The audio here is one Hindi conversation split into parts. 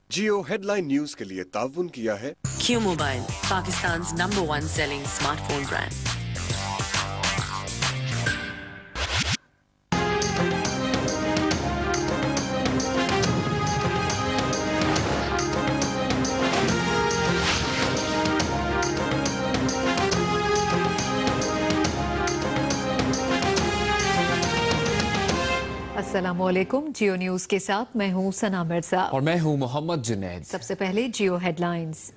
जियो हेडलाइन न्यूज के लिए ताउन किया है Q Mobile, Pakistan's #1 selling smartphone brand. अस्सलामुअलैकुम। जियो न्यूज के साथ मैं हूं सना मिर्जा और मैं हूं मोहम्मद जुनैद। सबसे पहले जियो headlines.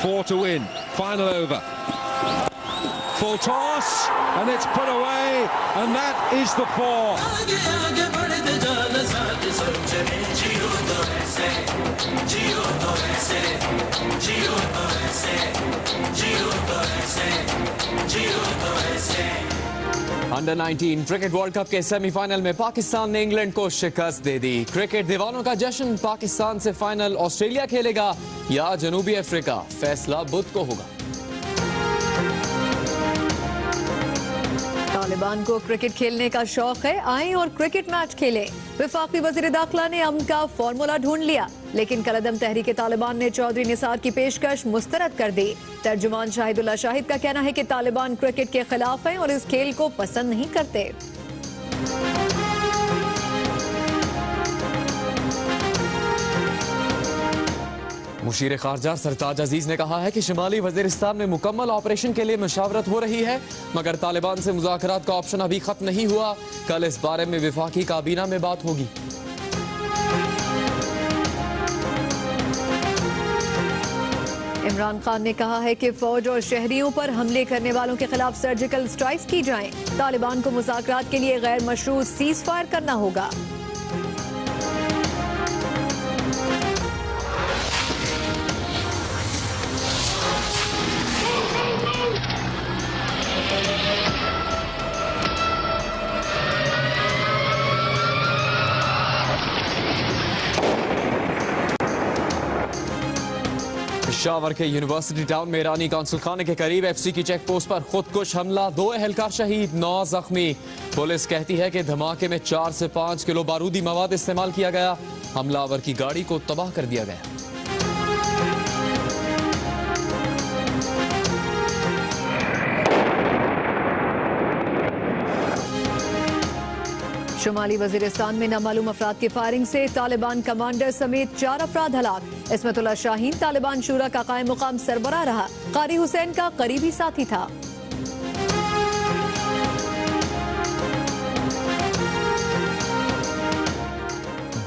Four to win, final over. Full toss, and it's put away, and that is the four. Under 19 cricket world cup के सेमीफाइनल में पाकिस्तान ने इंग्लैंड को शिकस्त दे दी। क्रिकेट दीवानों का जश्न। पाकिस्तान से फाइनल ऑस्ट्रेलिया खेलेगा या जनूबी अफ्रीका, फैसला बुध को होगा। तालिबान को क्रिकेट खेलने का शौक है, आए और क्रिकेट मैच खेलें। वफाकी वजीर दाखिला ने अमन का फॉर्मूला ढूंढ लिया, लेकिन कलअदम तहरीक तालिबान ने चौधरी निसार की पेशकश मुस्तरद कर दी। तर्जुमान शाहिदुल्लाह शाहिद का कहना है कि तालिबान क्रिकेट के खिलाफ हैं और इस खेल को पसंद नहीं करते। मुशीर खारजा सरताज अजीज ने कहा है कि शुमाली वजीरिस्तान में मुकम्मल ऑपरेशन के लिए मुशावरत हो रही है, मगर तालिबान से मुज़ाकरात का ऑप्शन अभी खत्म नहीं हुआ। कल इस बारे में विफाकी काबीना में बात होगी। इमरान खान ने कहा है कि फौज और शहरियों पर हमले करने वालों के खिलाफ सर्जिकल स्ट्राइक्स की जाएं। तालिबान को मुज़ाकरात के लिए गैर मशरूत सीज फायर करना होगा। पेशावर के यूनिवर्सिटी टाउन में ईरानी काउंसिल खाने के करीब एफसी की चेक पोस्ट पर खुदकुश हमला, 2 एहलकार शहीद, 9 जख्मी। पुलिस कहती है कि धमाके में 4 से 5 किलो बारूदी मवाद इस्तेमाल किया गया। हमलावर की गाड़ी को तबाह कर दिया गया। शुमाली वजीरिस्तान में नामालूम अफराद की फायरिंग से तालिबान कमांडर समेत 4 अफराद हलाक। इस्मतुल्लाह शाहीन तालिबान शूरा का कायम मुकाम सरबराह रहा, कारी हुसैन का करीबी साथी था।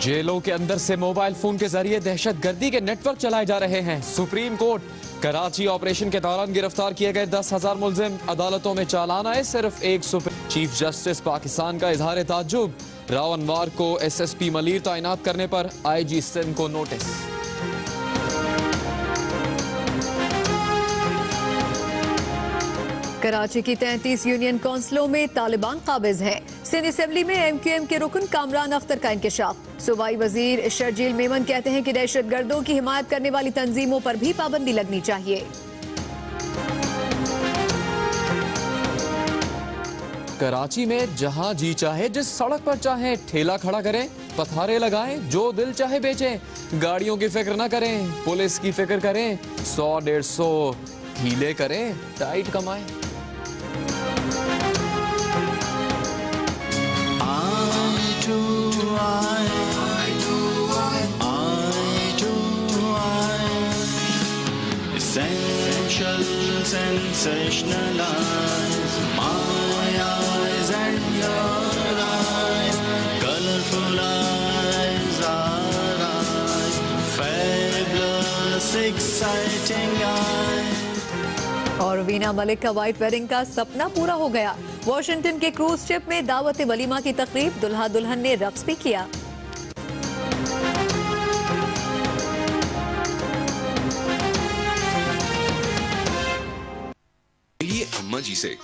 जेलों के अंदर से मोबाइल फोन के जरिए दहशतगर्दी के नेटवर्क चलाए जा रहे हैं। Supreme court. कराची ऑपरेशन के दौरान गिरफ्तार किए गए 10,000 मुलजिम, अदालतों में चालान आए सिर्फ एक। चीफ जस्टिस पाकिस्तान का इजहार ताज्जुब, रावनवार को SSP मलीर तैनात करने पर IG सिंध को नोटिस। कराची की 33 यूनियन काउंसिलों में तालिबान काबिज है। सिंध असेंबली में MQM के रुकन कामरान अख्तर का इंकशाफ। सूबाई वजीर शर्जील मेमन कहते हैं कि दहशतगर्दों की हिमायत करने वाली तंजीमों पर भी पाबंदी लगनी चाहिए। कराची में जहां जी चाहे जिस सड़क पर चाहे ठेला खड़ा करें, पथारे लगाएं, जो दिल चाहे बेचें। गाड़ियों की फिक्र न करें, पुलिस की फिक्र करें। 100-150 ढीले करें, टाइट कमाएं। Sensationalize my eyes and your eyes, colorful eyes, our eyes, fabulous, exciting eyes. और वीना मलिक का व्हाइट वेडिंग का सपना पूरा हो गया। वॉशिंगटन के क्रूज शिप में दावत वलीमा की तकरीब, दुल्हा दुल्हन ने रक्स भी किया। अम्मा जी से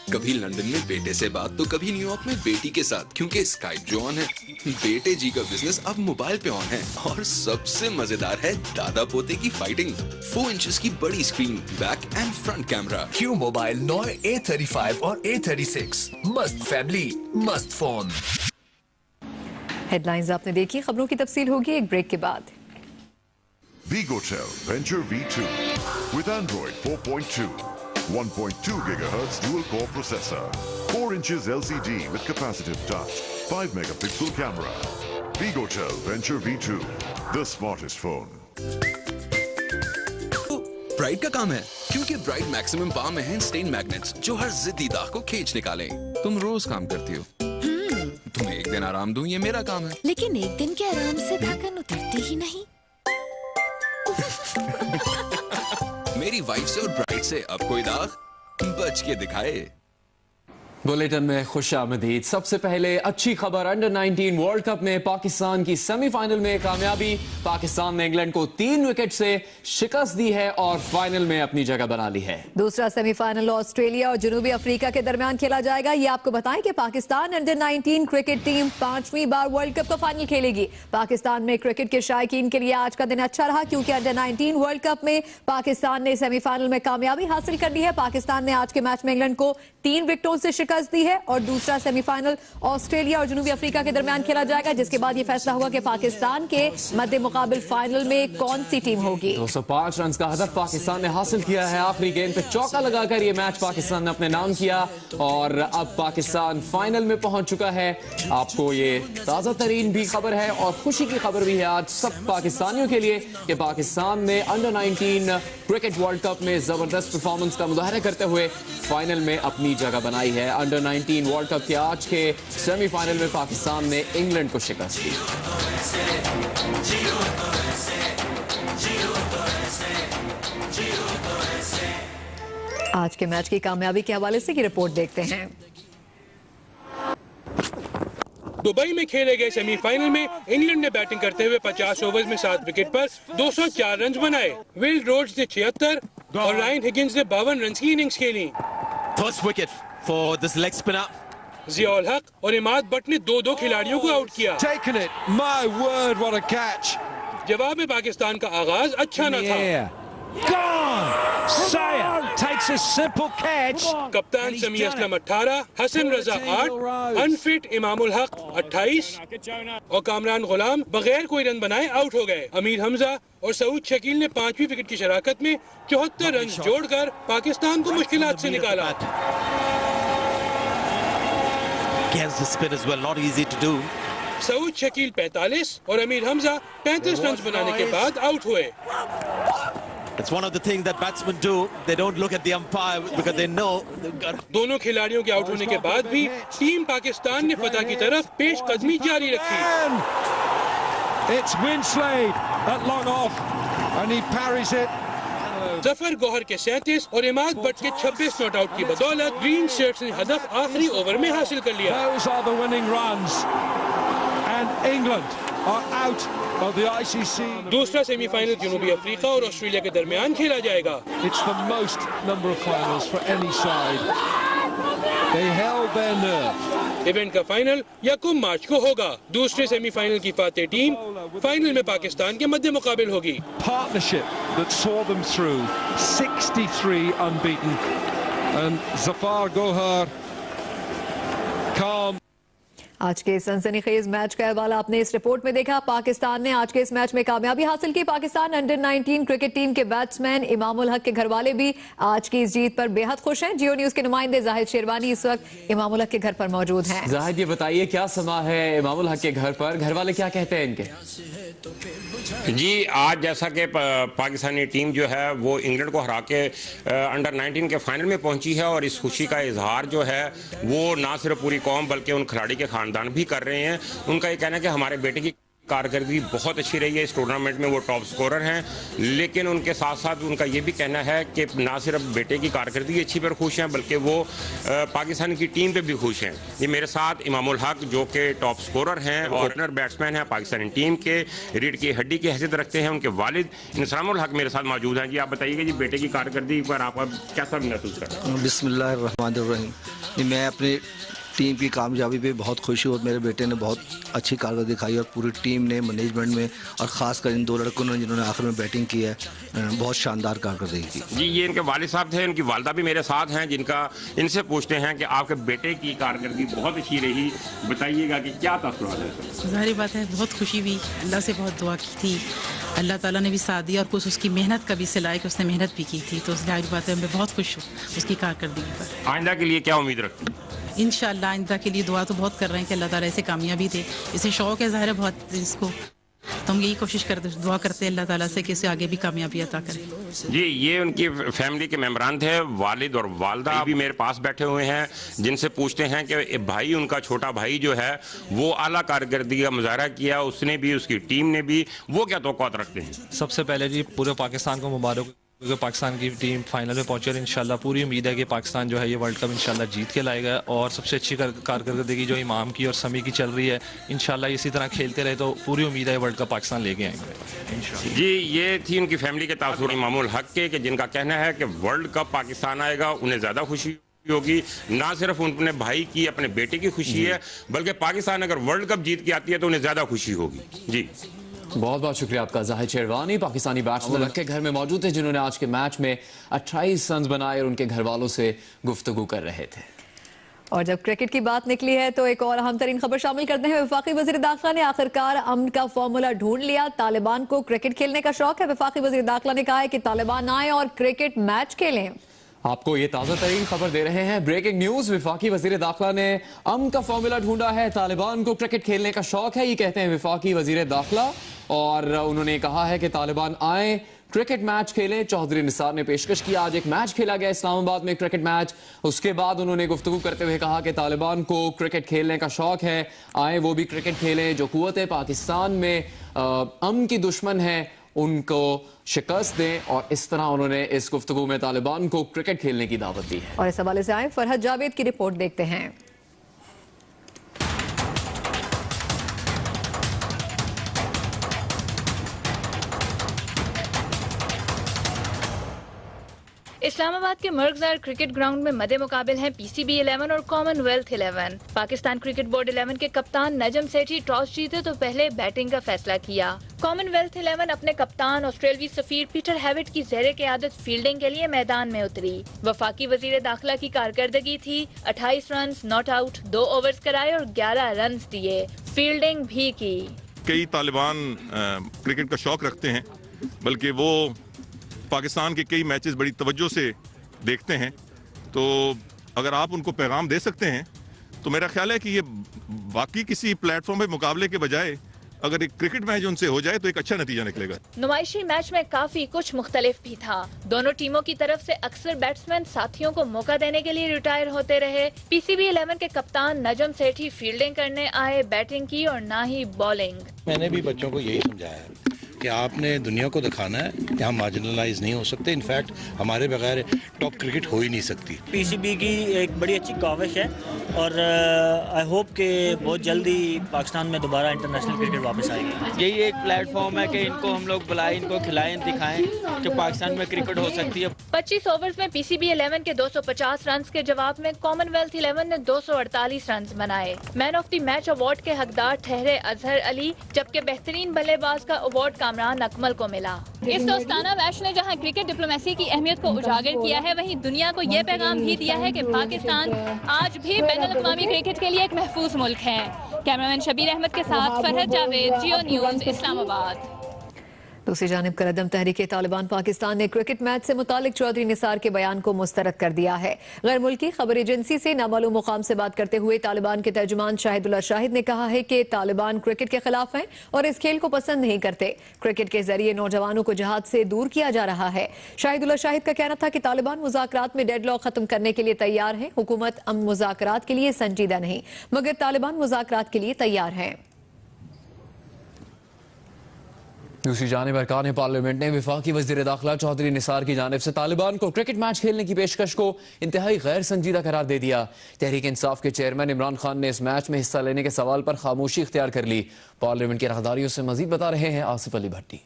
कभी लंदन में बेटे से बात तो कभी न्यूयॉर्क में बेटी के साथ, क्योंकि स्काइप जो ऑन है। बेटे जी का बिजनेस अब मोबाइल पे ऑन है और सबसे मजेदार है दादा पोते की फाइटिंग। 4 इंचेस की बड़ी screen, back and front camera. क्यों मोबाइल नॉय A35 और A36 मस्त फैमिली मस्त फोन। हेडलाइंस आपने देखी, खबरों की तफसील होगी एक ब्रेक के बाद। Vigotel Venture V2 with Android 4.2, 1.2 GHz dual-core processor, 4 inches LCD with capacitive touch, 5 megapixel camera. Vigotel Venture V2, the smartest phone. Bright का काम है, क्योंकि ब्राइट मैक्सिमम पावर में है स्टेन मैग्नेट्स जो हर जिद्दी दाग को खींच निकालें। तुम रोज काम करती हो, तुम्हें एक दिन आराम दूं, ये मेरा काम है। लेकिन एक दिन के आराम से थकान उतरती ही नहीं। मेरी वाइफ से और ब्राइट से अब कोई दाग बच के दिखाए। बुलेटिन में खुशामदीद। सबसे पहले अच्छी खबर, अंडर 19 वर्ल्ड कप में पाकिस्तान की सेमीफाइनल में कामयाबी। पाकिस्तान ने इंग्लैंड को 3 विकेट से शिकस्त दी है और फाइनल में अपनी जगह बना ली है। दूसरा सेमीफाइनल ऑस्ट्रेलिया और जनूबी अफ्रीका के दरमियान खेला जाएगा। ये आपको बताएं कि पाकिस्तान अंडर 19 क्रिकेट टीम 5वीं बार वर्ल्ड कप का फाइनल खेलेगी। पाकिस्तान में क्रिकेट के शायकीन के लिए आज का दिन अच्छा रहा, क्योंकि अंडर 19 वर्ल्ड कप में पाकिस्तान ने सेमीफाइनल में कामयाबी हासिल कर ली है। पाकिस्तान ने आज के मैच में इंग्लैंड को 3 विकेटों से शिकस्त दी है और दूसरा सेमीफाइनल ऑस्ट्रेलिया और जनूबी अफ्रीका के दरमियान खेला जाएगा, जिसके बाद ये फैसला होगा कि पाकिस्तान के मद्दे मुकाबिल फाइनल में कौन सी टीम होगी। 205 रन का हदफ पाकिस्तान ने हासिल किया है। आखिरी गेंद पे चौका लगाकर ये मैच पाकिस्तान ने अपने नाम किया और अब पाकिस्तान फाइनल में पहुंच चुका है। आपको ये ताजा तरीन भी खबर है और खुशी की खबर भी है आज सब पाकिस्तानियों के लिए कि पाकिस्तान ने अंडर 19 क्रिकेट वर्ल्ड कप में जबरदस्त परफॉर्मेंस का मुजाहरा करते हुए फाइनल में अपनी जगह बनाई है। अंडर 19 वर्ल्ड कप के आज के सेमीफाइनल में पाकिस्तान ने इंग्लैंड को शिकस्त दी। आज के मैच की कामयाबी के हवाले से की रिपोर्ट देखते हैं। दुबई में खेले गए सेमीफाइनल में इंग्लैंड ने बैटिंग करते हुए 50 ओवर्स में 7 विकेट पर 204 रन बनाए। विल रोड्स ने 76 और रायन हिगिंस ने 52 रन की इनिंग्स खेली। First wicket for this leg spinner. Ziaul हक और इमाद बट ने 2-2 खिलाड़ियों को आउट किया। Taken it. My word, what a catch. जवाब में पाकिस्तान का आगाज अच्छा न था। Gone. Sayer takes a simple catch. कप्तान समी असलम 18, हसन रजा 8, अनफिट इमामुल हक 28 और कामरान गुलाम बगैर कोई रन बनाए आउट हो गए। अमीर हमजा और सऊद शकील ने 5वीं विकेट की शराकत में 74 रन जोड़कर पाकिस्तान को मुश्किलात से निकाला। Against the spin as well, not easy to do. Saud Shakeel 45 और अमीर हमजा 35 रन बनाने के बाद आउट हुए। It's one of the things that batsmen do. They don't look at the umpire because they know. दोनों खिलाड़ियों के आउट होने के बाद भी टीम पाकिस्तान ने फतह की तरफ पेश कदमी जारी रखी। It's Winslade at long off and he parries it. Zafar Gauhar के 37 और इमाद बट के 26 नॉट आउट की बदौलत ग्रीन शर्ट्स ने हदफ आखिरी ओवर में हासिल कर लिया। Those are the winning runs and England are out of the ICC. दूसरा सेमीफाइनल जनूबी अफ्रीका और ऑस्ट्रेलिया के दरमियान खेला जाएगा। It's the most number of finals for any side. They held their nerve. Event का फाइनल यकम मार्च को होगा। दूसरे सेमीफाइनल की फातेह टीम फाइनल में पाकिस्तान के मद्दे मुकाबिल होगी। Partnership that saw them through 63 unbeaten and Zafar Gohar calm. आज के सनसनीखेज मैच का हवाला आपने इस रिपोर्ट में देखा। पाकिस्तान ने आज के इस मैच में कामयाबी हासिल की। पाकिस्तान अंडर 19 क्रिकेट टीम के बैट्समैन इमामुल हक के घर वाले भी आज की इस जीत पर बेहद खुश हैं। जियो न्यूज के नुमाइंदे जाहिद शेरवानी इस वक्त इमामुल हक के घर पर मौजूद हैं। जाहिद, ये बताइए क्या समा है इमामुल हक के घर पर, घर वाले क्या कहते हैं इनके? जी, आज जैसा कि पाकिस्तानी टीम जो है वो इंग्लैंड को हरा के अंडर 19 के फाइनल में पहुंची है और इस खुशी का इजहार जो है वो ना सिर्फ पूरी कौम बल्कि उन खिलाड़ी के खानदान भी कर रहे हैं। उनका ये कहना है कि हमारे बेटे की कारकर्दगी बहुत अच्छी रही है इस टूर्नामेंट में, वो टॉप स्कोरर हैं, लेकिन उनके साथ साथ उनका ये भी कहना है कि ना सिर्फ बेटे की कारकर्दगी अच्छी पर खुश हैं बल्कि वो पाकिस्तान की टीम पे भी खुश हैं। ये मेरे साथ इमामुल हक जो कि टॉप स्कोरर हैं और ओपनर बैट्समैन हैं पाकिस्तानी टीम के, रीढ़ की हड्डी की हैसियत रखते हैं, उनके वालिद इंसामुल हक मेरे साथ मौजूद हैं। जी आप बताइएगा जी बेटे की कारकर्दगी पर आप कैसा महसूस कर रहे हैं? बिस्मिल्लाहिर्रहमानिर्रहीम। मैं अपनी टीम की कामयाबी पे बहुत खुश हूँ और मेरे बेटे ने बहुत अच्छी कारकर्दगी दिखाई और पूरी टीम ने, मैनेजमेंट में और ख़ासकर इन दो लड़कों ने जिन्होंने आखिर में बैटिंग की है, बहुत शानदार कारकर्दगी की। जी ये इनके वालिद साहब थे, उनकी वालदा भी मेरे साथ हैं, जिनका इनसे पूछते हैं कि आपके बेटे की कारकर्दगी बहुत अच्छी रही, बताइएगा कि क्या तसव्वुर है? ज़ाहिर बात है बहुत खुशी हुई, अल्लाह से बहुत दुआ की थी, अल्लाह ताला ने भी साथ दिया और कुछ उसकी मेहनत का भी सिला है कि उसने मेहनत भी की थी, तो ज़ाहिर बात है मैं बहुत खुश हूँ उसकी कारकर्दगी पर। आइंदा के लिए क्या उम्मीद रखती हैं? इंशाअल्लाह आइंदा के लिए दुआ तो बहुत कर रहे हैं कि अल्लाह ताला ऐसे कामयाबी दे, इसे शौक़ है ज़ाहिर है बहुत इसको, तो हम यही कोशिश करते दुआ करते हैं अल्लाह ताला से कि इसे आगे भी कामयाबी अता करे। जी ये उनकी फैमिली के मेम्बरान थे, वालिद और वालदा भी मेरे पास बैठे हुए हैं, जिनसे पूछते हैं कि भाई उनका छोटा भाई जो है वो आला कारकर्दगी का मुजाहरा किया, उसने भी उसकी टीम ने भी, वो क्या तौक़ुआत रखते हैं? सबसे पहले जी पूरे पाकिस्तान को मुबारक, क्योंकि पाकिस्तान की टीम फाइनल में पहुंची और इंशाल्लाह पूरी उम्मीद है कि पाकिस्तान जो है ये वर्ल्ड कप इंशाल्लाह जीत के लाएगा और सबसे अच्छी कारकर्दगी जो इमाम की और समी की चल रही है, इंशाल्लाह इसी तरह खेलते रहे तो पूरी उम्मीद है वर्ल्ड कप पाकिस्तान लेके आएंगे। जी ये थी उनकी फैमिली के तासुर इमामुल हक के, जिनका कहना है कि वर्ल्ड कप पाकिस्तान आएगा उन्हें ज़्यादा खुशी होगी, ना सिर्फ अपने भाई की, अपने बेटे की खुशी है, बल्कि पाकिस्तान अगर वर्ल्ड कप जीत के आती है तो उन्हें ज़्यादा खुशी होगी। जी बहुत बहुत शुक्रिया आपका जाहिद शेरवानी, पाकिस्तानी बैट्समैन के घर में मौजूद थे जिन्होंने आज के मैच में 28 रन बनाए और उनके घर वालों से गुफ्तगू कर रहे थे। और जब क्रिकेट की बात निकली है तो एक और अहम तरीन खबर शामिल करते हैं। वफाकी वजीर दाखिला ने आखिरकार अमन का फॉर्मूला ढूंढ लिया, तालिबान को क्रिकेट खेलने का शौक है। वफाकी वजीर दाखिला ने कहा है कि तालिबान आए और क्रिकेट मैच खेलें। आपको ये ताज़ा तरीन खबर दे रहे हैं, ब्रेकिंग न्यूज। वफाकी वजीर दाखिला ने अमन का फॉर्मूला ढूंढा है, तालिबान को क्रिकेट खेलने का शौक है, ये कहते हैं वफाकी वजीर दाखिला। और उन्होंने कहा है कि तालिबान आए क्रिकेट मैच खेलें। चौधरी निसार ने पेशकश किया, आज एक मैच खेला गया इस्लामाबाद में, क्रिकेट मैच। उसके बाद उन्होंने गुफ्तगू करते हुए कहा कि तालिबान को क्रिकेट खेलने का शौक है, आए वो भी क्रिकेट खेलें। जो कुव्वत पाकिस्तान में अमन की दुश्मन है उनको शिकस्त दें, और इस तरह उन्होंने इस गुफ्तगू में तालिबान को क्रिकेट खेलने की दावत दी है। और इस हवाले से आए फरहद जावेद की रिपोर्ट देखते हैं। इस्लामाबाद के मर्गजार क्रिकेट ग्राउंड में मदे मुकाबिल हैं PCB 11 और कॉमनवेल्थ 11। पाकिस्तान क्रिकेट बोर्ड 11 के कप्तान नजम सेठी टॉस जीते तो पहले बैटिंग का फैसला किया। कॉमनवेल्थ 11 अपने कप्तान ऑस्ट्रेलवी सफीर पीटर हैविट की ज़ेरे क़यादत फील्डिंग के लिए मैदान में उतरी। वफाकी वजीर दाखिला की कारकर्दगी थी, 28 रन, नॉट आउट, 2 ओवर्स कराए और 11 रन दिए, फील्डिंग भी की। कई तालिबान क्रिकेट का शौक रखते हैं, बल्कि वो पाकिस्तान के कई मैचेस बड़ी तवज्जो से देखते हैं, तो अगर आप उनको पैगाम दे सकते हैं तो मेरा ख्याल है कि ये बाकी किसी प्लेटफॉर्म पे मुकाबले के बजाय अगर एक क्रिकेट मैच उनसे हो जाए तो एक अच्छा नतीजा निकलेगा। नुमाइशी मैच में काफी कुछ मुख्तलिफ भी था। दोनों टीमों की तरफ से अक्सर बैट्समैन साथियों को मौका देने के लिए रिटायर होते रहे। PCB 11 के कप्तान नजम सेठी फील्डिंग करने आए, बैटिंग की और ना ही बॉलिंग। मैंने भी बच्चों को यही समझाया है कि आपने दुनिया को दिखाना है कि हम मार्जिनलाइज नहीं हो सकते, इनफैक्ट हमारे बगैर टॉप क्रिकेट हो ही नहीं सकती। PCB की एक बड़ी अच्छी काविश है और आई होप कि बहुत जल्दी पाकिस्तान में दोबारा इंटरनेशनल क्रिकेट वापस आएगी। यही एक प्लेटफॉर्म है कि इनको हम लोग बुलाएं, इनको खिलाएं, दिखाएं कि पाकिस्तान में क्रिकेट हो सकती है। 25 ओवर्स में PCB 11 के 250 रन के जवाब में कॉमनवेल्थ 11 ने 248 रन बनाए। Man of the match award के हकदार ठहरे अजहर अली, जबकि बेहतरीन बल्लेबाज का अवार्ड कामरान अकमल को मिला। इस दोस्ताना मैच ने जहां क्रिकेट डिप्लोमेसी की अहमियत को उजागर किया है, वहीं दुनिया को ये पैगाम भी दिया है कि पाकिस्तान आज भी बैनुल-अक़वामी क्रिकेट के लिए एक महफूज मुल्क है। कैमरामैन शबीर अहमद के साथ फरहद जावेद, जियो न्यूज़, इस्लामाबाद। दूसरी जानिब कलअदम तहरीक तालिबान पाकिस्तान ने क्रिकेट मैच से मुतालिक चौधरी निसार के बयान को मुस्तरद कर दिया है। गैर मुल्की खबर एजेंसी से नामालूम मुकाम से बात करते हुए तालिबान के तर्जुमान शाहिदुल्लाह शाहिद ने कहा है कि तालिबान क्रिकेट के खिलाफ हैं और इस खेल को पसंद नहीं करते। क्रिकेट के जरिए नौजवानों को जहाद से दूर किया जा रहा है। शाहिदुल्लाह शाहिद का कहना था कि तालिबान मुज़ाकरात में डेडलॉक खत्म करने के लिए तैयार है। हुकूमत मुज़ाकरात के लिए संजीदा नहीं, मगर तालिबान मुज़ाकरात के लिए तैयार है। दूसरी जानिब अरकान पार्लियामेंट ने वफाकी वज़ीर दाखिला चौधरी निसार की जानिब से तालिबान को क्रिकेट मैच खेलने की पेशकश को इंतहाई गैर संजीदा करार दे दिया। तहरीक इंसाफ के चेयरमैन इमरान खान ने इस मैच में हिस्सा लेने के सवाल पर खामोशी इख्तियार कर ली। पार्लियामेंट की राहदारियों से मजीद बता रहे हैं आसिफ अली भट्टी।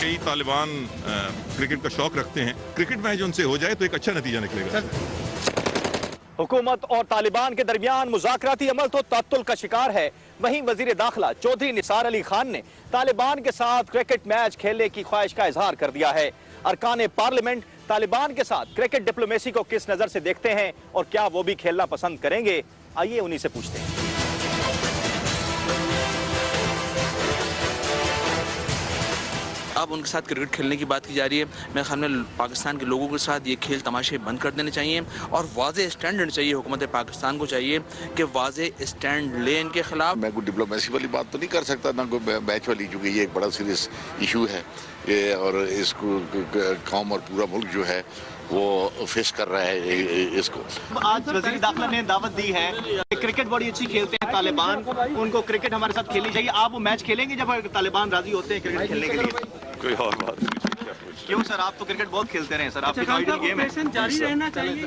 कई तालिबान क्रिकेट का शौक रखते हैं, क्रिकेट मैच उनसे हो जाए तो एक अच्छा नतीजा निकलेगा। हुकूमत और तालिबान के दरमियान मुज़ाकराती अमल तो तअत्तुल का शिकार है। वहीं वजीर दाखिला चौधरी निसार अली खान ने तालिबान के साथ क्रिकेट मैच खेलने की ख्वाहिश का इजहार कर दिया है। अरकान पार्लियामेंट तालिबान के साथ क्रिकेट डिप्लोमेसी को किस नजर से देखते हैं और क्या वो भी खेलना पसंद करेंगे, आइए उन्हीं से पूछते हैं। अब उनके साथ क्रिकेट खेलने की बात की जा रही है। मेरे ख्याल में पाकिस्तान के लोगों के साथ ये खेल तमाशे बंद कर देने चाहिए और वाज़े स्टैंड लेने चाहिए। हुकूमत पाकिस्तान को चाहिए कि वाज़े स्टैंड ले इनके खिलाफ। मैं कोई डिप्लोमेसी वाली बात तो नहीं कर सकता, ना कोई मैच वाली, क्योंकि ये एक बड़ा सीरियस इशू है ये, और इसको कौम और पूरा मुल्क जो है वो फेस कर रहा है इसको। आज वज़ीर दाखिला ने दावत दी है कि क्रिकेट बड़ी अच्छी खेलते हैं तालिबान, उनको क्रिकेट हमारे साथ खेलनी चाहिए। आप वो मैच खेलेंगे जब तालिबान राजी होते हैं क्रिकेट खेलने के लिए? कोई और बात नहीं। क्यों सर, आप तो क्रिकेट बहुत खेलते रहे सर, आपकी आइडियल गेम है। जारी रहना चाहिए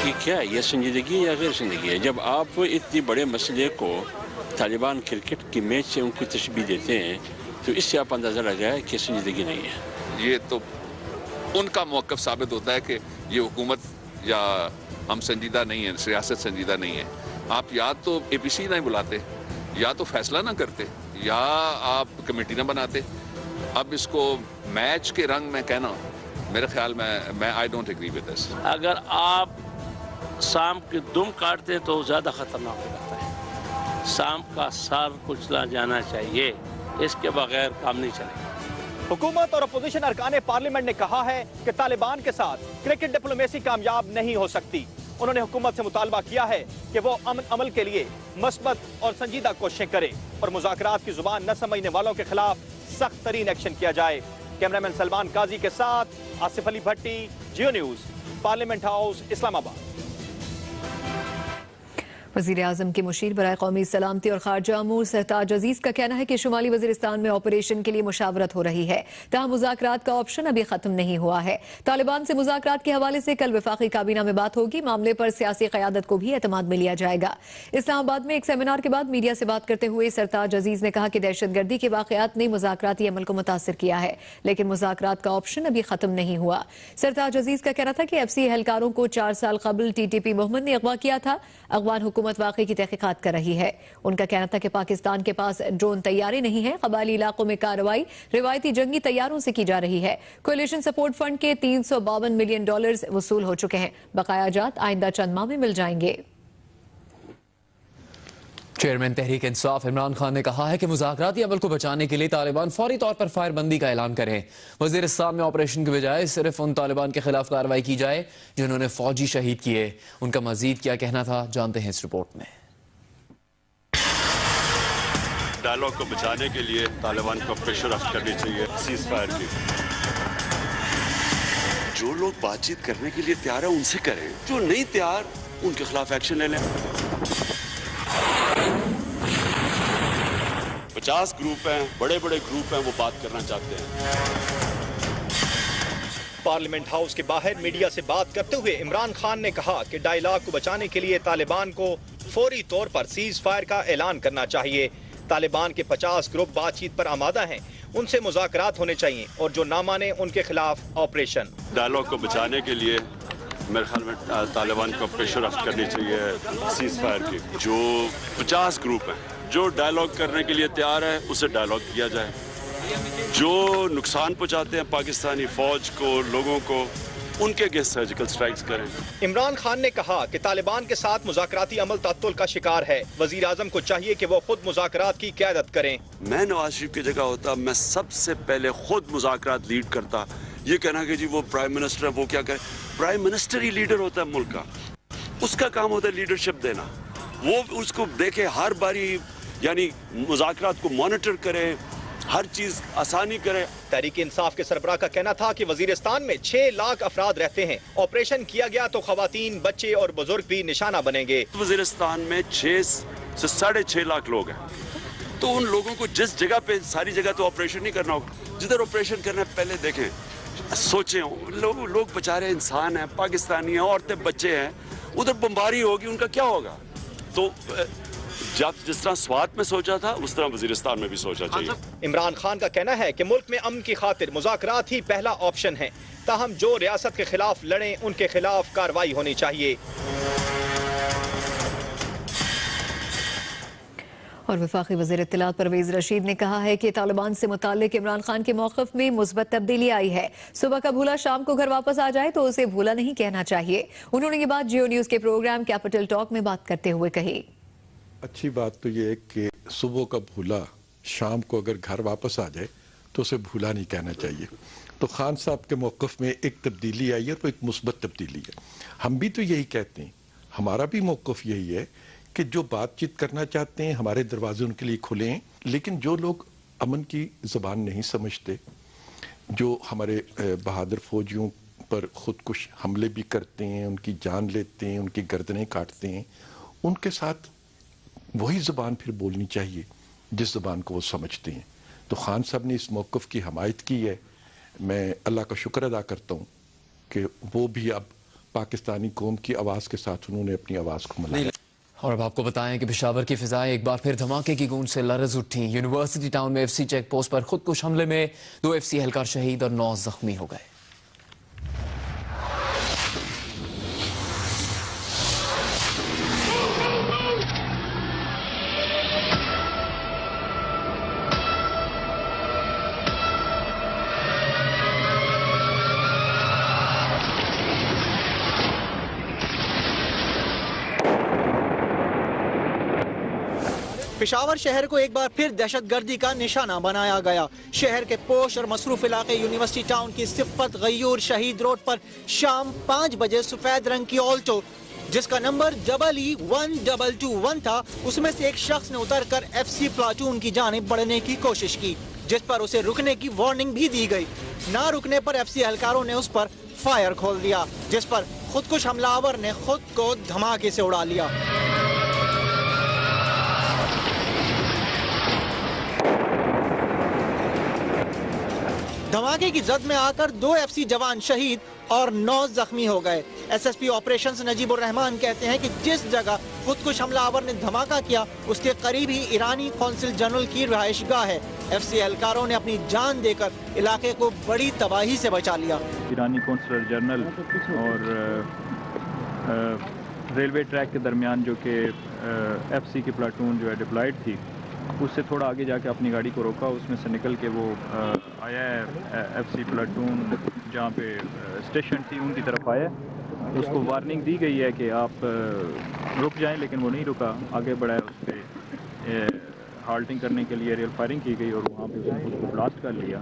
कि क्या ये संजीदगी या गैर संजीदगी है? जब आप इतनी बड़े मसले को तालिबान क्रिकेट की मैच से उनको तशबीह देते हैं तो इससे आप अंदाज़ा लगाए कि संजीदगी नहीं है। ये तो उनका मौक़िफ़ साबित होता है कि ये हुकूमत या हम संजीदा नहीं है, सियासत संजीदा नहीं है। आप या तो APC नहीं बुलाते, या तो फैसला ना करते, या आप कमेटी ना बनाते। अब इसको मैच के रंग में कहना, मेरे ख्याल में मैं I don't agree with this. अगर आप शाम की दुम काटते तो ज़्यादा खतरनाक हो जाता है। शाम का सार कुचला जाना चाहिए, इसके बगैर काम नहीं चलेगा। हुकूमत और अपोजिशन अरकान पार्लियामेंट ने कहा है कि तालिबान के साथ क्रिकेट डिप्लोमेसी कामयाब नहीं हो सकती। उन्होंने हुकूमत से मुतालबा किया है कि वो अमल के लिए मस्बत और संजीदा कोशिशें करे और मुज़ाकरात की जुबान न समझने वालों के खिलाफ सख्त तरीन एक्शन किया जाए। कैमरामैन सलमान काजी के साथ आसिफ अली भट्टी, जियो न्यूज़, पार्लियामेंट हाउस, इस्लामाबाद। वज़ीर आज़म के मुशीर बराए कौमी सलामती और खारजा अमूर सरताज अजीज का कहना है कि शुमाली वज़ीरिस्तान में ऑपरेशन के लिए मुशावरत हो रही है, तहाँ मुज़ाकरात का ऑप्शन अभी खत्म नहीं हुआ है। तालिबान से मुज़ाकरात के हवाले से कल वफाकी काबीना में बात होगी। मामले पर सियासी क़यादत को भी एतमाद में लिया जाएगा। इस्लामाबाद में एक सेमिनार के बाद मीडिया से बात करते हुए सरताज अजीज ने कहा कि दहशतगर्दी के वाक़यात ने मुज़ाकराती अमल को मुतासिर किया है, लेकिन मुज़ाकरात का ऑप्शन अभी खत्म नहीं हुआ। सरताज अजीज का कहना था कि FC एहलकारों को 4 साल कबल TTP मोहम्मद ने अगवा किया था। अगवान हुकूमत वाक़े की तहकीकात कर रही है। उनका कहना था कि पाकिस्तान के पास ड्रोन तैयारे नहीं है। कबायली इलाकों में कार्रवाई रिवायती जंगी तैयारों से की जा रही है। कोलिशन सपोर्ट फंड के $352 मिलियन वसूल हो चुके हैं। बकाया जात आइंदा चंद माह में मिल जाएंगे। चेयरमैन तहरीक इंसाफ इमरान खान ने कहा है कि मुज़ाकराती अमल को बचाने के लिए तालिबान फौरी तौर पर फायरबंदी का ऐलान करें। वज़ीरिस्तान में ऑपरेशन की बजाय सिर्फ उन तालिबान के खिलाफ कार्रवाई की जाए जिन्होंने फौजी शहीद किए। उनका मजीद क्या कहना था, जानते हैं इस रिपोर्ट में। डायलॉग को बचाने के लिए तालिबान को प्रेशर अप करनी चाहिए सीज फायर की। जो लोग बातचीत करने के लिए तैयार है उनसे करें, जो नहीं तैयार उनके खिलाफ एक्शन ले लें। 50 ग्रुप हैं, बड़े बड़े ग्रुप हैं, वो बात करना चाहते हैं। पार्लियामेंट हाउस के बाहर मीडिया से बात करते हुए इमरान खान ने कहा कि डायलॉग को बचाने के लिए तालिबान को फौरी तौर पर सीज फायर का ऐलान करना चाहिए। तालिबान के 50 ग्रुप बातचीत पर आमादा हैं, उनसे मुज़ाकरात होने चाहिए और जो ना माने उनके खिलाफ ऑपरेशन। डायलॉग को बचाने के लिए मेरे ख्याल में तालिबान को प्रेशर अप करनी चाहिए सीज फायर की। जो 50 ग्रुप हैं, जो डायलॉग करने के लिए तैयार है उसे डायलॉग किया जाए। जो नुकसान पहुंचाते हैं पाकिस्तानी फौज को, लोगों को, उनके अगेंस्ट सर्जिकल स्ट्राइक्स करें। इमरान खान ने कहा कि तालिबान के साथ मुज़ाकराती अमल तअत्तुल का शिकार है। वज़ीर आज़म को चाहिए कि वो खुद मुज़ाकरात की क़यादत करें। मैं नवाज शरीफ की जगह होता, मैं सबसे पहले खुद मुज़ाकरात लीड करता। ये कहना कि जी वो प्राइम मिनिस्टर है, वो क्या करे, प्राइम मिनिस्टर ही लीडर होता है मुल्क का, उसका काम होता है लीडरशिप देना। वो उसको देखे हर बारी, यानी मुज़ाकरात को मॉनिटर करे, हर चीज आसानी करे। तहरीक इंसाफ के सरबराह का कहना था कि वजीरिस्तान में 6 लाख अफराद रहते हैं, ऑपरेशन किया गया तो खवातीन, बच्चे और बुजुर्ग भी निशाना बनेंगे। वजीरिस्तान में 6 से 6.5 लाख लोग हैं, तो उन लोगों को जिस जगह पे, सारी जगह तो ऑपरेशन नहीं करना होगा, जिधर ऑपरेशन करना है पहले देखें, सोचें। लोग बेचारे इंसान हैं, पाकिस्तानी हैं, औरतें बच्चे हैं, उधर बमबारी होगी, उनका क्या होगा? तो जब जिस तरह स्वात में सोचा था उस तरह वजीरिस्तान में भी सोचा चाहिए। इमरान खान का कहना है कि मुल्क में अमन की खातिर मुज़ाकरात ही पहला ऑप्शन है, ताहम जो रियासत के खिलाफ लड़ें उनके खिलाफ कार्रवाई होनी चाहिए। और वफाकी वज़ीर इत्तलात परवेज रशीद ने कहा है कि तालिबान से मुताल्लिक इमरान खान के मौक़िफ़ में मुस्बत तब्दीली आई है। सुबह का भूला शाम को घर वापस आ जाए तो उसे भूला नहीं कहना चाहिए। उन्होंने ये बात जियो न्यूज़ के प्रोग्राम कैपिटल टॉक में बात करते हुए कही। अच्छी बात तो ये है कि सुबह का भूला शाम को अगर घर वापस आ जाए तो उसे भूला नहीं कहना चाहिए। तो खान साहब के मौक़िफ़ में एक तब्दीली आई है और वो एक मुस्बत तब्दीली है। हम भी तो यही कहते हैं, हमारा भी मौक़िफ़ यही है कि जो बातचीत करना चाहते हैं हमारे दरवाजे उनके लिए खुले हैं, लेकिन जो लोग अमन की ज़बान नहीं समझते, जो हमारे बहादुर फौजियों पर खुदकुश हमले भी करते हैं, उनकी जान लेते हैं, उनकी गर्दनें काटते हैं, उनके साथ वही ज़बान फिर बोलनी चाहिए जिस ज़बान को वो समझते हैं। तो खान साहब ने इस मौक़िफ़ की हमायत की है। मैं अल्लाह का शुक्र अदा करता हूँ कि वो भी अब पाकिस्तानी कौम की आवाज़ के साथ उन्होंने अपनी आवाज़ को मिलाया। और अब आपको बताएं कि पेशावर की फिजाएं एक बार फिर धमाके की गूंज से लरज़ उठी। यूनिवर्सिटी टाउन में एफसी चेक पोस्ट पर खुदकुश हमले में 2 एफसी एहलकार शहीद और 9 जख्मी हो गए। पेशावर शहर को एक बार फिर दहशतगर्दी का निशाना बनाया गया। शहर के पोश और मसरूफ इलाके यूनिवर्सिटी टाउन की सिफ़त गयूर शहीद रोड पर शाम 5 बजे सफेद रंग की ऑल्टो जिसका नंबर EE1221 था, उसमें से एक शख्स ने उतरकर एफसी प्लाटून की जानिब बढ़ने की कोशिश की, जिस पर उसे रुकने की वार्निंग भी दी गई। ना रुकने पर एफसी एहलकारों ने उस पर फायर खोल दिया, जिस पर खुदकुश हमलावर ने खुद को धमाके से उड़ा लिया। धमाके की जद में आकर 2 एफसी जवान शहीद और 9 जख्मी हो गए। एसएसपी ऑपरेशंस नजीबुर रहमान कहते हैं कि जिस जगह खुदकुश हमलावर ने धमाका किया उसके करीब ही ईरानी कौंसिल जनरल की रिहाइशगाह है। एफसी एहलकारों ने अपनी जान देकर इलाके को बड़ी तबाही से बचा लिया। ईरानी कौंसिलर जनरल और रेलवे ट्रैक के दरमियान जो कि एफसी की प्लाटून जो है डिप्लॉयड थी, उससे थोड़ा आगे जाके अपनी गाड़ी को रोका, उसमें से निकल के वो आया है एफसी प्लाटून जहाँ पे स्टेशन थी उनकी तरफ आया। उसको वार्निंग दी गई है कि आप रुक जाएं, लेकिन वो नहीं रुका, आगे बढ़ा है। उस पर हाल्टिंग करने के लिए एरियल फायरिंग की गई और वहाँ पे उसको ब्लास्ट कर लिया।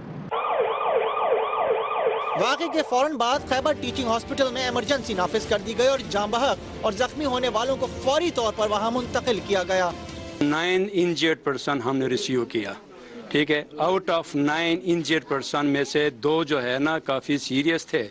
वाक़े के फौरन बाद खैबर टीचिंग हॉस्पिटल में इमरजेंसी नाफिज कर दी गई और जाँ बहक और जख्मी होने वालों को फौरी तौर पर वहाँ मुंतकिल किया गया। 9 इंजर्ड पर्सन हमने रिसीव किया, ठीक है। आउट ऑफ 9 इंजर्ड पर्सन में से 2 जो है ना काफ़ी सीरियस थे।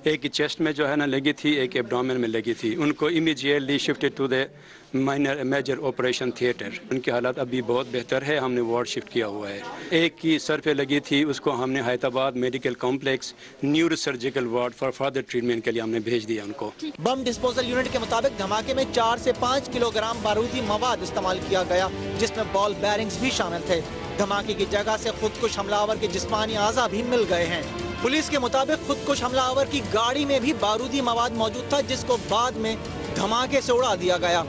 एक की चेस्ट में जो है ना लगी थी, एक एब्डोमेन में लगी थी। उनको immediately shifted to the major operation theatre. उनकी हालत अभी बहुत बेहतर है, हमने वार्ड शिफ्ट किया हुआ है। एक की सर पे लगी थी, उसको हमने Hyderabad medical complex neuro surgical ward for further treatment के लिए हमने भेज दिया उनको। बम डिस्पोजल यूनिट के मुताबिक धमाके में 4 से 5 किलोग्राम बारूदी मवाद इस्तेमाल किया गया, जिसमें बॉल बैरिंग्स भी शामिल थे। धमाके की जगह से खुदकुश हमलावर के जिस्मानी आज़ा भी मिल गए हैं। पुलिस के मुताबिक खुदकुश हमलावर की गाड़ी में भी बारूदी मवाद मौजूद था, जिसको बाद में धमाके से उड़ा दिया गया।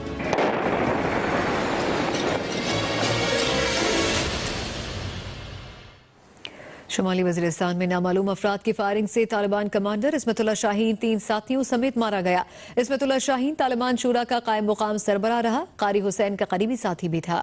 शुमाली वज़ीरिस्तान में नामालूम अफराद की फायरिंग से तालिबान कमांडर इस्मतुल्लाह शाहीन 3 साथियों समेत मारा गया। इस्मतुल्लाह शाहीन तालिबान शूरा का कायम मुकाम सरबराह रहा। कारी हुसैन का करीबी साथी भी था।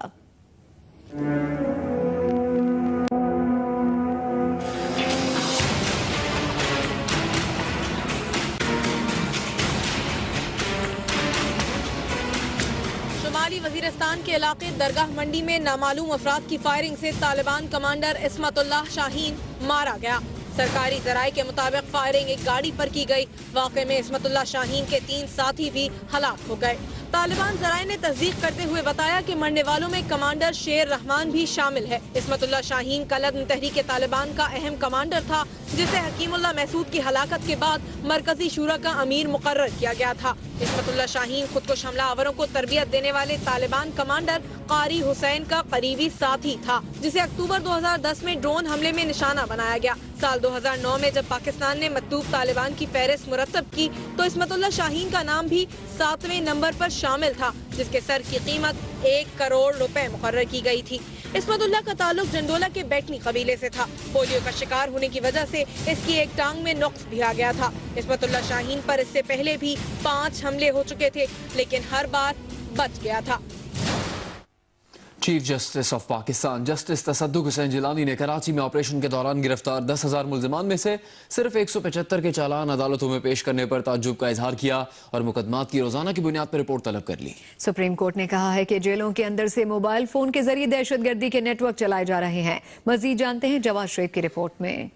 शुमाली वजीरिस्तान के इलाके दरगाह मंडी में नामालूम अफराद की फायरिंग से तालिबान कमांडर इस्मतुल्लाह शाहीन मारा गया। सरकारी जराये के मुताबिक फायरिंग एक गाड़ी पर की गई। वाक़े में इस्मतुल्लाह शाहीन के 3 साथी भी हलाक हो गए। तालिबान जराये ने तस्दीक करते हुए बताया कि मरने वालों में कमांडर शेर रहमान भी शामिल है। इस्मतुल्लाह शाहीन कलदम तहरीक तालिबान का अहम कमांडर था, जिसे हकीमुल्लाह महसूद की हलाकत के बाद मरकजी शूरा का अमीर मुकर्रर किया गया था। इस्मतुल्लाह शाहीन खुदकुश हमलावरों को तरबियत देने वाले तालिबान कमांडर कारी हुसैन का करीबी साथी था, जिसे अक्टूबर 2010 में ड्रोन हमले में निशाना बनाया गया। साल 2009 में जब पाकिस्तान ने मतलूब तालिबान की फहरिस्त मुरतब की तो इस्मतुल्लाह शाहीन का नाम भी 7वें नंबर पर शामिल था, जिसके सर की कीमत 1 करोड़ रुपए मुकर्रर की गई थी। इस्मतुल्लाह का ताल्लुक जंडोला के बैटनी कबीले से था। पोलियो का शिकार होने की वजह से इसकी एक टांग में नुक्स भी आ गया था। इस्मतुल्लाह शाहीन पर इससे पहले भी 5 हमले हो चुके थे, लेकिन हर बार बच गया था। Chief justice of Pakistan justice Tassaduq Hussain Jilani ने कराची में ऑपरेशन के दौरान गिरफ्तार 10,000 मुल्जिमान में से सिर्फ 175 के चालान अदालतों में पेश करने पर ताज्जुब का इजहार किया और मुकदमात की रोजाना की बुनियाद पर रिपोर्ट तलब कर ली। सुप्रीम कोर्ट ने कहा है कि जेलों के अंदर से मोबाइल फोन के जरिए दहशतगर्दी के नेटवर्क चलाए जा रहे हैं। मजीद जानते हैं जवाद शेख की रिपोर्ट में।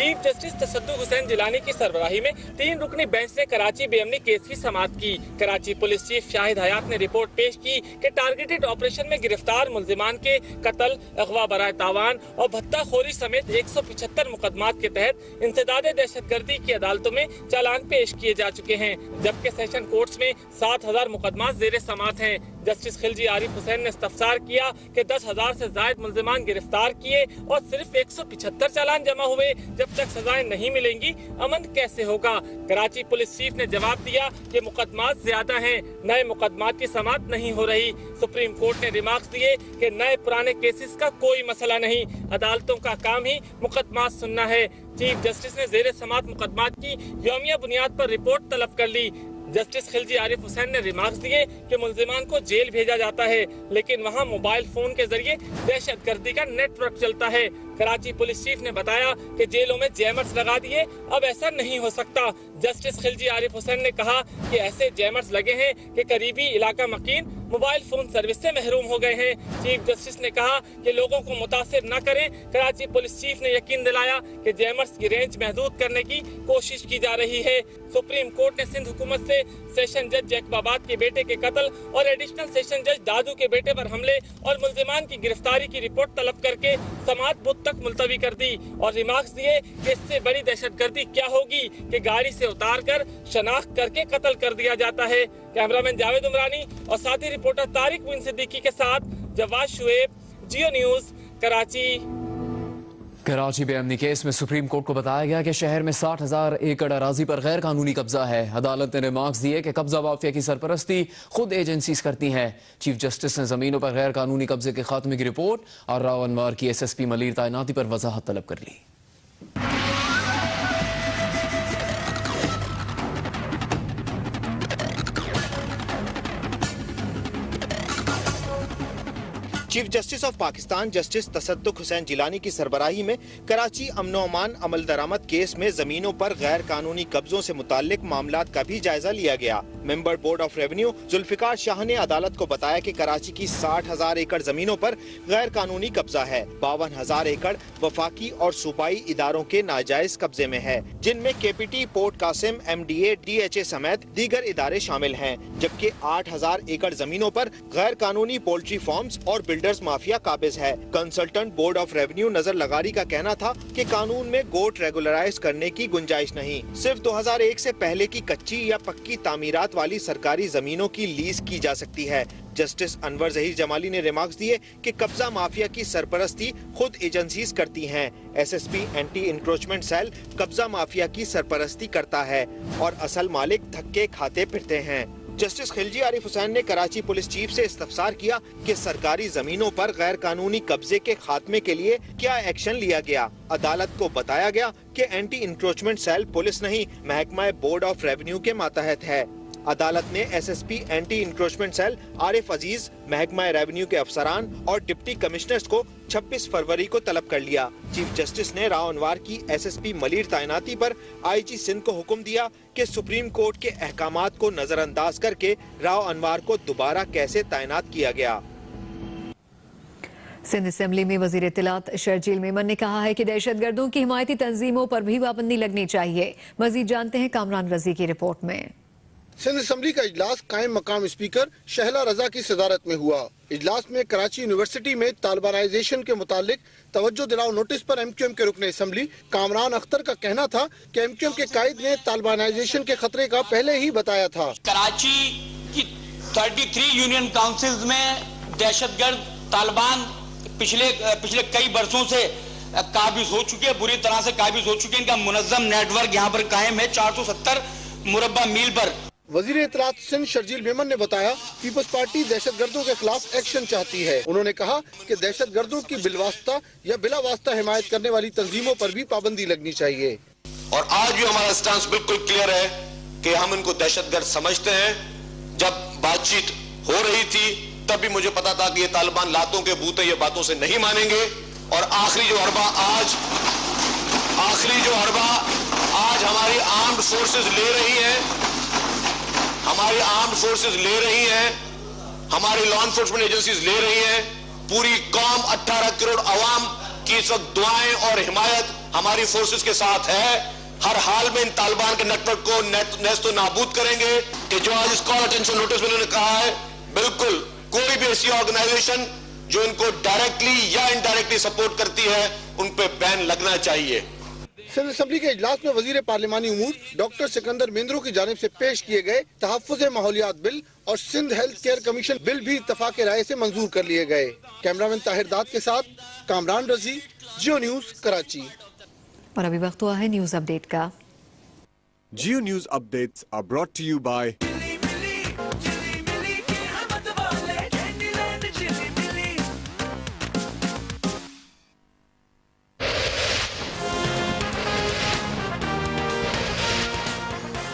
चीफ जस्टिस तसद्दुक हुसैन जिलानी की सरबराही में 3 रुकनी बेंच ने कराची बेअमनी केस की समाअत की। कराची पुलिस चीफ शाहिद हयात ने रिपोर्ट पेश की कि टारगेटेड ऑपरेशन में गिरफ्तार मुल्जिमान के कत्ल, अगवा बराए तावान और भत्ताखोरी समेत 175 मुकदमात के तहत इंसदादे दहशतगर्दी की अदालतों में चालान पेश किए जा चुके हैं, जबकि सेशन कोर्ट्स में 7,000 मुकदमात ज़ेर समाअत हैं। जस्टिस खिलजी आरिफ हुसैन ने इस्तफसार किया कि 10,000 से ज्यादा मुल्जिमान गिरफ्तार किए और सिर्फ 175 चालान जमा हुए। जब तक सजाएं नहीं मिलेंगी अमन कैसे होगा? कराची पुलिस चीफ ने जवाब दिया कि मुकदमात ज्यादा हैं, नए मुकदमात की समाअत नहीं हो रही। सुप्रीम कोर्ट ने रिमार्क्स दिए कि नए पुराने केसेस का कोई मसला नहीं, अदालतों का काम ही मुकदमात सुनना है। चीफ जस्टिस ने जेर समाअत मुकदमात की यौमिया बुनियाद पर रिपोर्ट तलब कर ली। जस्टिस खिलजी आरिफ हुसैन ने रिमार्क्स दिए कि मुल्जिमान को जेल भेजा जाता है, लेकिन वहां मोबाइल फोन के जरिए दहशतगर्दी का नेटवर्क चलता है। कराची पुलिस चीफ ने बताया कि जेलों में जैमर्स लगा दिए, अब ऐसा नहीं हो सकता। जस्टिस खिलजी आरिफ हुसैन ने कहा कि ऐसे जैमर्स लगे हैं कि करीबी इलाका मकीन मोबाइल फोन सर्विस से महरूम हो गए हैं। चीफ जस्टिस ने कहा कि लोगों को मुतासिर न करें। कराची पुलिस चीफ ने यकीन दिलाया कि जैमर्स की रेंज महदूद करने की कोशिश की जा रही है। सुप्रीम कोर्ट ने सिंध हुकूमत से सेशन जज जैकबाबाद के बेटे के कत्ल और एडिशनल सेशन जज दादू के बेटे पर हमले और मुल्जिमान की गिरफ्तारी की रिपोर्ट तलब करके समाअत बुध तक मुलतवी कर दी और रिमार्क्स दिए कि इससे बड़ी दहशतगर्दी क्या होगी कि गाड़ी से उतार कर शनाख्त करके कत्ल कर दिया जाता है। कैमरामैन जावेद उमरानी और साथी रिपोर्टर तारिक बिन सिद्दीकी के साथ जवाद शुएब, जियो न्यूज, कराची। कराची बेअमनी केस में सुप्रीम कोर्ट को बताया गया कि शहर में 60,000 एकड़ अराजी पर गैर कानूनी कब्जा है। अदालत ने रिमार्क्स दिए कि कब्जा माफिया की सरपरस्ती खुद एजेंसीज करती हैं। चीफ जस्टिस ने जमीनों पर गैर कानूनी कब्जे के खात्मे की रिपोर्ट और राव अनवार की SSP मलीर तैनाती पर वजाहत तलब कर ली। Chief justice of Pakistan justice Tassaduq Hussain Jillani की सरबराही में कराची अमनो अमान अमल दरामद केस में जमीनों पर गैर कानूनी कब्जों से मुताल्लिक मामलात का भी जायजा लिया गया। Member board of revenue Zulfiqar Shah ने अदालत को बताया कि कराची की 60,000 एकड़ जमीनों पर गैर कानूनी कब्जा है। 52,000 एकड़ वफाकी और सूबाई इदारों के नाजायज कब्जे में है, जिनमें KPT, port Qasim, MDA, DHA समेत दीगर इदारे शामिल हैं, जबकि 8,000 एकड़ जमीनों पर गैर कानूनी पोल्ट्री फार्म्स और बिल्डर्स माफिया काबिज है। कंसल्टेंट बोर्ड ऑफ रेवेन्यू नजर लगारी का कहना था कि कानून में गोट रेगुलराइज करने की गुंजाइश नहीं, सिर्फ 2001 से पहले की कच्ची या पक्की तामीरात वाली सरकारी जमीनों की लीज की जा सकती है। जस्टिस अनवर जहीर जमाली ने रिमार्क्स दिए कि कब्जा माफिया की सरपरस्ती खुद एजेंसीज करती हैं। SSP एंटी इंक्रोचमेंट सेल कब्जा माफिया की सरपरस्ती करता है और असल मालिक धक्के खाते फिरते हैं। जस्टिस खिलजी आरिफ हुसैन ने कराची पुलिस चीफ से इस्तफसार किया कि सरकारी जमीनों पर गैर कानूनी कब्जे के खात्मे के लिए क्या एक्शन लिया गया। अदालत को बताया गया कि एंटी इंक्रोचमेंट सेल पुलिस नहीं, महकमा बोर्ड ऑफ रेवेन्यू के मातहत है। अदालत ने SSP anti encroachment cell Arif Aziz, महकमा रेवेन्यू के अफसरान और डिप्टी कमिश्नर्स को 26 फरवरी को तलब कर लिया। चीफ जस्टिस ने राव अनवार की SSP मलिर तैनाती पर IG सिंध को हुक्म दिया कि सुप्रीम कोर्ट के अहकामात को नजरअंदाज करके राव अनवार को दोबारा कैसे तैनात किया गया। सिंध असेंबली में वजीर इत्तलात शर्जील मेमन ने कहा है कि दहशतगर्दों की हिमायती तंजीमों पर भी पाबंदी लगनी चाहिए। मजीद जानते हैं कामरान रजी की रिपोर्ट में। सिंध असेंबली का इजलास कायम मकाम स्पीकर शहला रजा की सदारत में हुआ। इजलास में कराची यूनिवर्सिटी में तालिबानाइजेशन के मुतालिक तवज्जो दिलाओ नोटिस पर MQM के रुकन असेंबली कामरान अख्तर का कहना था कि MQM के कायद ने तालिबानाइजेशन के खतरे का पहले ही बताया था। कराची की 33 यूनियन काउंसिल्स में दहशतगर्द तालिबान पिछले कई बरसों से काबिज हो चुके हैं, बुरी तरह से काबिज हो चुके हैं। इनका मुनज़्ज़म नेटवर्क यहाँ पर कायम है 470 मुरब्बा मील पर। वजीर इत्तलात सिंध शर्जील मेमन ने बताया पीपल्स पार्टी दहशतगर्दों के खिलाफ एक्शन चाहती है। उन्होंने कहा कि दहशतगर्दों की बिलवास्ता या बिला वास्ता हिमायत करने वाली तंजीमों पर भी पाबंदी लगनी चाहिए। और आज भी हमारा स्टांस बिल्कुल क्लियर है कि हम इनको दहशतगर्द समझते हैं। जब बातचीत हो रही थी तब भी मुझे पता था कि ये तालिबान लातों के बूते ये बातों से नहीं मानेंगे। और आखिरी जो हरबा आज हमारी आर्म्ड फोर्सेस ले रही है, हमारी लॉ एनफोर्समेंट एजेंसीज ले रही है। पूरी कौम 18 करोड़ अवाम की इस वक्त दुआएं और हिमायत हमारी फोर्सेस के साथ है। हर हाल में इन तालिबान के नेटवर्क को नेस्तो नाबूद करेंगे कि जो आज इस कॉल अटेंशन नोटिस में उन्होंने कहा है, बिल्कुल कोई भी ऐसी ऑर्गेनाइजेशन जो इनको डायरेक्टली या इनडायरेक्टली सपोर्ट करती है उन पे बैन लगना चाहिए। सिंध असेंबली के इजलास में वजीर पार्लिमानी उमूर डॉक्टर सिकंदर मेंद्रो की जानिब से पेश किए गए तहफ्फुज़ माहौलियात बिल और Sindh health care commission bill भी इत्तफाक राय से मंजूर कर लिए गए। कैमरामैन ताहिर दाद के साथ कामरान रजी, जियो न्यूज, कराची। और अभी वक्त हुआ है न्यूज अपडेट का। Geo news updates are brought to you by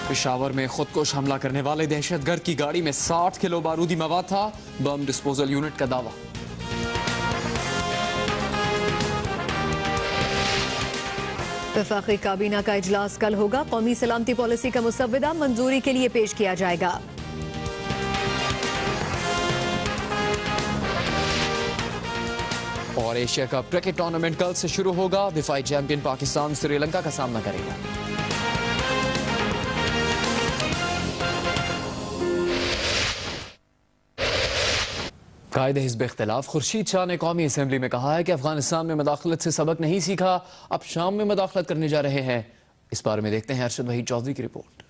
Peshawar में खुदकुश हमला करने वाले दहशतगर्द की गाड़ी में 60 किलो बारूदी मवाद था। बम डिस्पोजल यूनिट का दावा। वफाकी काबीना का इजलास कल होगा। कौमी सलामती पॉलिसी का मुसव्वदा मंजूरी के लिए पेश किया जाएगा। और एशिया कप क्रिकेट टूर्नामेंट कल से शुरू होगा। दिफाई चैंपियन पाकिस्तान श्रीलंका का सामना करेगा। कायदे हिज़्ब इख्तिलाफ खुर्शीद शाह ने कौमी असेंबली में कहा है कि अफगानिस्तान में मदाखलत से सबक नहीं सीखा, अब शाम में मदाखलत करने जा रहे हैं। इस बारे में देखते हैं अरशद वहीद चौधरी की रिपोर्ट।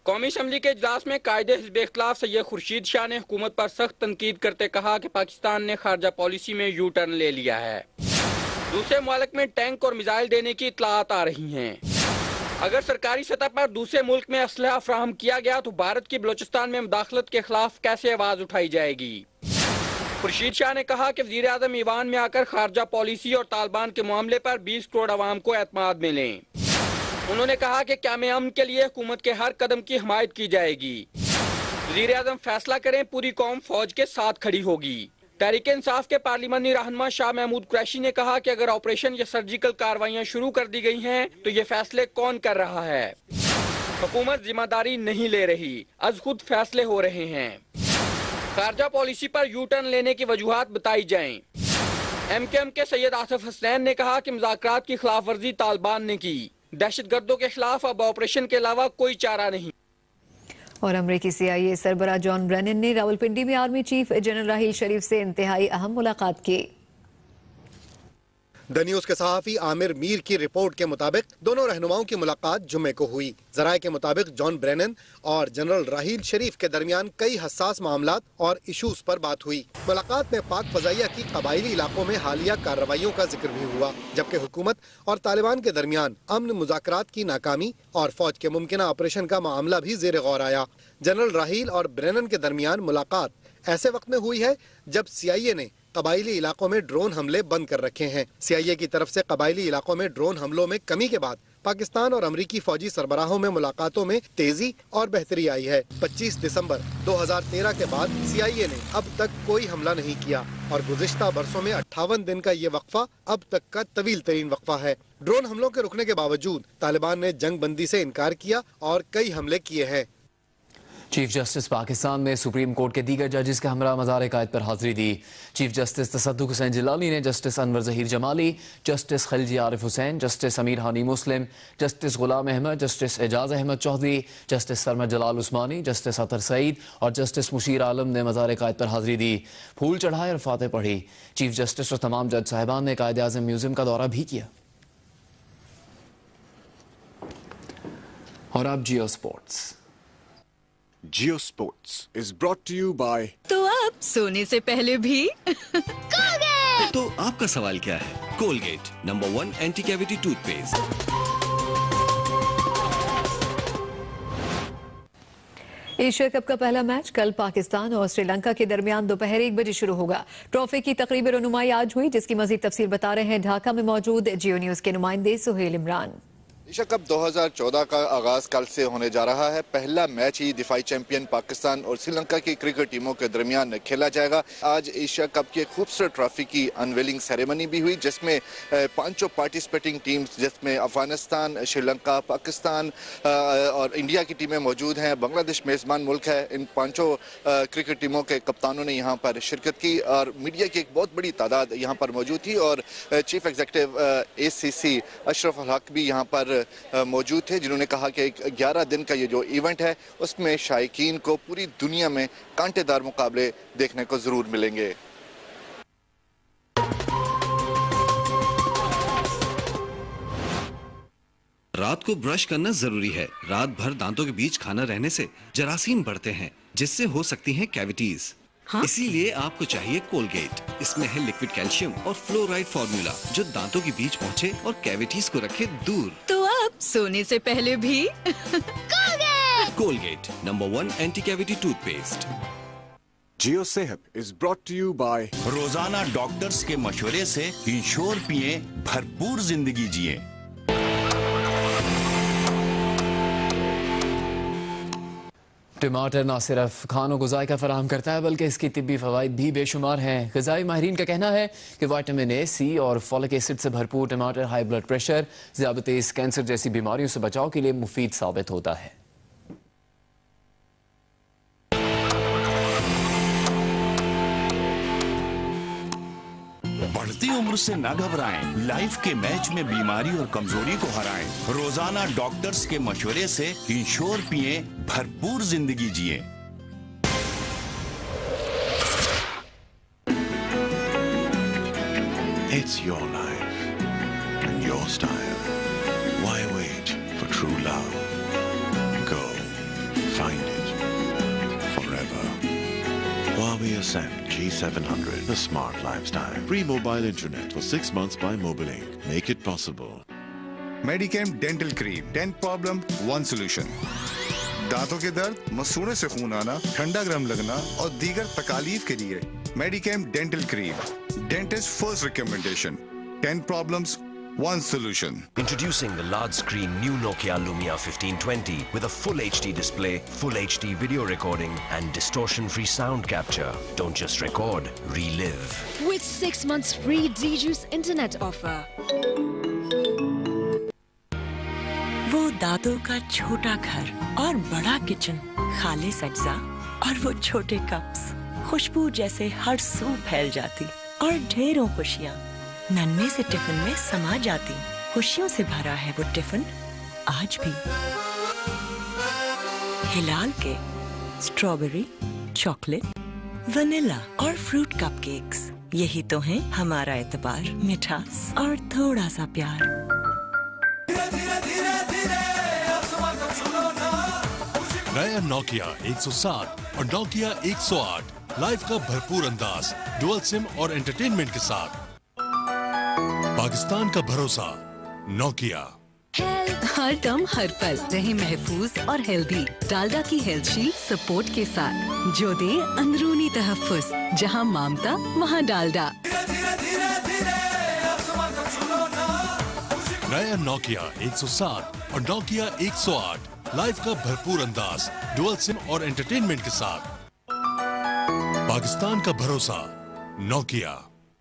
कौमी असेंबली के इजलास में कायदे हिज़्ब इख्तिलाफ सैयद खुर्शीद शाह ने हुकूमत पर सख्त तनकीद करते कहा कि पाकिस्तान ने खारजा पॉलिसी में यू टर्न ले लिया है। दूसरे मुल्क में टैंक और मिसाइल देने की इत्तलात आ रही हैं। अगर सरकारी सतह पर दूसरे मुल्क में असलहा फराहम किया गया तो भारत की बलोचिस्तान में मुदाखलत के खिलाफ कैसे आवाज उठाई जाएगी। खुर्शीद शाह ने कहा कि वज़ीर आज़म ईवान में आकर खारजा पॉलिसी और तालिबान के मामले पर 20 करोड़ अवाम को एतमाद मिलें। उन्होंने कहा कि क़याम अमन के लिए हुकूमत के हर कदम की हिमायत की जाएगी। वज़ीर आज़म फैसला करें, पूरी कौम फौज के साथ खड़ी होगी। तहरीक इंसाफ के पार्लिमानी रहनुमा शाह महमूद कुरैशी ने कहा कि अगर ऑपरेशन या सर्जिकल कार्रवाइयां शुरू कर दी गई हैं तो ये फैसले कौन कर रहा है। हुकूमत जिम्मेदारी नहीं ले रही, अज खुद फैसले हो रहे हैं। खारजा पॉलिसी पर यू टर्न लेने की वजूहात बताई जाएं। MKM के सैयद आसिफ हसनैन ने कहा कि मुज़ाकरात की खिलाफ वर्जी तालिबान ने की, दहशतगर्दों के खिलाफ अब ऑपरेशन के अलावा कोई चारा नहीं। और अमरीकी CIA सरबराह जॉन ब्रेनन ने रावलपिंडी में आर्मी चीफ जनरल राहील शरीफ से इंतहाई अहम मुलाकात की। द न्यूज के सहाफी आमिर मीर की रिपोर्ट के मुताबिक दोनों रहनुमाओं की मुलाकात जुम्मे को हुई। जराये के मुताबिक जॉन ब्रेनन और जनरल राहील शरीफ के दरमियान कई हसास मामलात और इशूज पर बात हुई। मुलाकात में पाक फजाइया की कबायली इलाकों में हालिया कार्रवाइयों का जिक्र भी हुआ, जबकि हुकूमत और तालिबान के दरमियान अमन मुज़ाकरात की नाकामी और फौज के मुमकिना ऑपरेशन का मामला भी ज़ेर गौर आया। जनरल राहील और ब्रेनन के दरमियान मुलाकात ऐसे वक्त में हुई है जब CIA ने कबायली इलाकों में ड्रोन हमले बंद कर रखे हैं। CIA की तरफ से कबायली इलाकों में ड्रोन हमलों में कमी के बाद पाकिस्तान और अमरीकी फौजी सरबराहों में मुलाकातों में तेजी और बेहतरी आई है। 25 दिसंबर 2013 के बाद CIA ने अब तक कोई हमला नहीं किया और गुज़िश्ता बरसों में 58 दिन का ये वक्फा अब तक का तवील तरीन वक्फा है। ड्रोन हमलों के रुकने के बावजूद तालिबान ने जंग बंदी से इनकार किया और कई हमले किए हैं। चीफ जस्टिस पाकिस्तान ने सुप्रीम कोर्ट के दीगर जजेस के हमरा मज़ार-ए-कायद पर हाजिरी दी। चीफ जस्टिस तसद्दुक़ हुसैन जिलानी ने justice Anwar Zaheer Jamali, justice Khilji Arif Hussain, justice अमीर हानी मुस्लिम, justice Ghulam Ahmad, justice Ejaz Ahmad Chaudhary, justice Sarmad जलाल उस्मानी, जस्टिस अतर सईद और जस्टिस मुशीर आलम ने मज़ार-ए-कायद पर हाजिरी दी, फूल चढ़ाए और फातह पढ़ी। चीफ जस्टिस और तमाम जज साहिबान ने कायद-ए-आज़म म्यूजियम का दौरा भी किया। और अब जियो sports. Geo Sports is brought to you by तो अब सोने से पहले भी कोलगेट। तो आपका सवाल क्या है? Colgate number 1 anti cavity toothpaste. Asia cup का पहला मैच कल पाकिस्तान और श्रीलंका के दरमियान दोपहर 1 बजे शुरू होगा। ट्रॉफी की तकरीबी रनुमाई आज हुई, जिसकी मजीद तफसील बता रहे हैं ढाका में मौजूद जियो न्यूज के नुमाइंदे सुहेल इमरान। एशिया कप 2014 का आगाज कल से होने जा रहा है। पहला मैच ही दिफाई चैंपियन पाकिस्तान और श्रीलंका की क्रिकेट टीमों के दरमियान खेला जाएगा। आज एशिया कप की खूबसूरत ट्रॉफी की अनवेलिंग सेरेमनी भी हुई, जिसमें पांचों पार्टिसिपेटिंग टीम्स, जिसमें अफगानिस्तान, श्रीलंका, पाकिस्तान और इंडिया की टीमें मौजूद हैं। बांग्लादेश मेजबान मुल्क है। इन पांचों क्रिकेट टीमों के कप्तानों ने यहाँ पर शिरकत की और मीडिया की एक बहुत बड़ी तादाद यहाँ पर मौजूद थी और चीफ एग्जीक्यूटिव ACC अशरफ अल हक भी यहाँ पर मौजूद थे, जिन्होंने कहा कि 11 दिन का ये जो इवेंट है उसमें शायकीन को पूरी दुनिया में कांटेदार मुकाबले देखने को जरूर मिलेंगे। रात को ब्रश करना जरूरी है। रात भर दांतों के बीच खाना रहने से जरासीम बढ़ते हैं, जिससे हो सकती हैं कैविटीज। हाँ? इसीलिए आपको चाहिए कोलगेट। इसमें है लिक्विड कैल्शियम और फ्लोराइड फॉर्मूला, जो दांतों के बीच पहुँचे और कैविटीज को रखे दूर। तो अब सोने से पहले भी Colgate. Colgate number 1 anti cavity toothpaste. Geo सेहत is brought to you by रोजाना डॉक्टर्स के मशवरे से इंश्योर पिए, भरपूर जिंदगी जिए। टमाटर न सिर्फ खानों को जायका फराहम करता है, बल्कि इसकी तिब्बी फवाइद भी बेशुमार हैं। ग़िज़ाई माहिरीन का कहना है कि विटामिन A, C और फॉलिक एसिड से भरपूर टमाटर हाई ब्लड प्रेशर, ज़ियाबतीस, कैंसर जैसी बीमारियों से बचाव के लिए मुफीद साबित होता है। बढ़ती उम्र से न घबराएं, लाइफ के मैच में बीमारी और कमजोरी को हराएं। रोजाना डॉक्टर्स के मशवरे से इंश्योर पिए, भरपूर जिंदगी जिए। It's your life and your style. Why wait for true love? Go find it forever. Huawei Ascend G700, the smart lifestyle. Free mobile internet for 6 months by Mobilink. Make it possible. Medicam dental cream, dent problem one solution. दांतों के दर्द, मसूड़े से खून आना, ठंडा गर्म लगना और दीगर तकालीफ के लिए Medicam dental cream, dentist first recommendation. Dent problems one solution. Introducing the large screen new Nokia Lumia 1520 with a full HD display, full HD video recording and distortion-free sound capture. Don't just record, relive. With 6 months free D-Juice internet offer. वो दादों का छोटा घर और बड़ा किचन, खालिस अज्जा और वो छोटे कप्स, खुशबू जैसे हर सू फैल जाती और ढेरों खुशियाँ नन्हे से टिफिन में समा जाती। खुशियों से भरा है वो टिफिन आज भी। हिलाल के स्ट्रॉबेरी, चॉकलेट, वनीला और फ्रूट कपकेक्स, यही तो है हमारा एतबार, मिठास और थोड़ा सा प्यार। नया नोकिया 160 और नोकिया 108 लाइफ का भरपूर अंदाज, डुअल सिम और एंटरटेनमेंट के साथ। पाकिस्तान का भरोसा, नोकिया। हर दम हर पल रहे महफूज और हेल्दी। डालडा की हेल्थ शील्ड सपोर्ट के साथ, जो दे अंदरूनी तहफ्फुज़। जहां ममता वहां डालडा। नया नोकिया 160 और नोकिया 108 लाइफ का भरपूर अंदाज, डुअल सिम और एंटरटेनमेंट के साथ। पाकिस्तान का भरोसा, नोकिया।